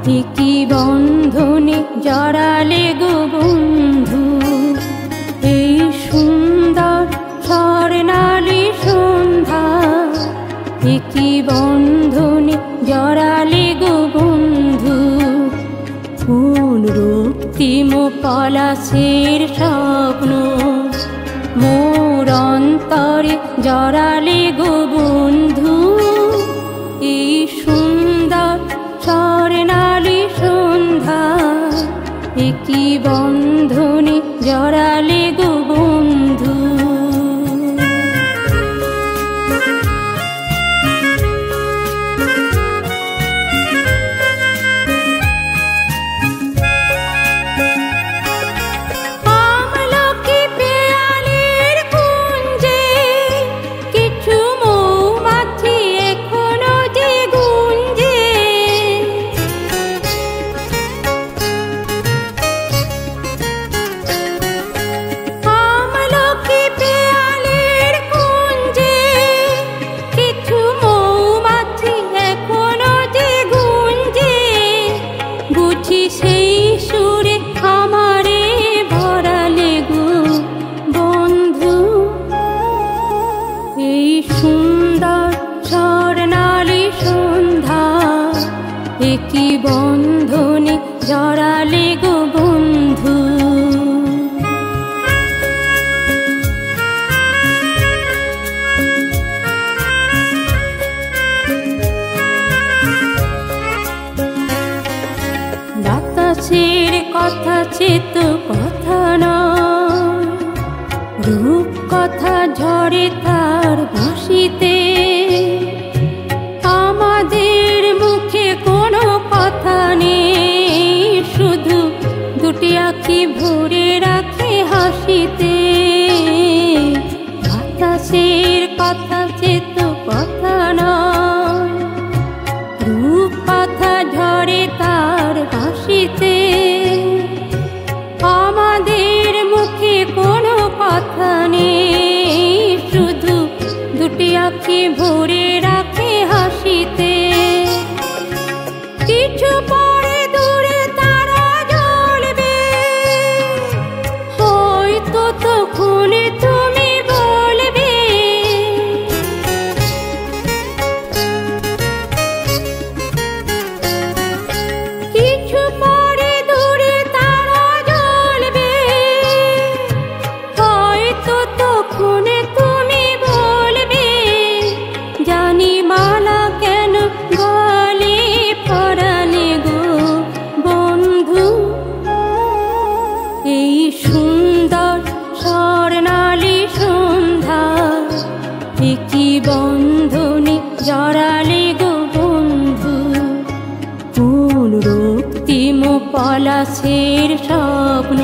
কি বন্ধনে জড়ালে গো বন্ধু, এই সুন্দর স্বর্ণালী সন্ধ্যা। কি বন্ধনে জড়ালে গো বন্ধু, ফুল রক্তিম পলাশের স্বপ্ন মোর অন্তরে জড়ালে গো বন্ধু। এই সুন্দর স্বর্ণালী সন্ধ্যা, কি বন্ধনে জড়ালে গো বন্ধু। কি বন্ধনে জড়ালে গো বন্ধু। বাতাসের কথা চেত কথা নয়, রূপ কথা ঝরে তার বাঁশিতে। আমাদের মুখে কোনো কথা নেই, শুধু দুটি আঁখি ভরে রাখে হাসিতে। বাতাসের কথা চেত কথা নয়, রূপ কথা ঝরে তার বাঁশিতে। আমাদের মুখে কোনো কথা নেই, শুধু দুটি আঁখি ভরে রাখে হাসিতে। কিছু পরে দূরে তারা জ্বলবে, হয়তো তখনই তুমি বলবে। কিছু পরে দূরে তারা জ্বলবে, হয়তো তখনই তুমি বলবে। জানি মালা কেন গলে পরালে গো বন্ধু, এই সুন্দর স্বর্ণালী সন্ধ্যা। কি বন্ধনে জড়ালে গো বন্ধু, ফুল রক্তিম পলাশের স্বপ্ন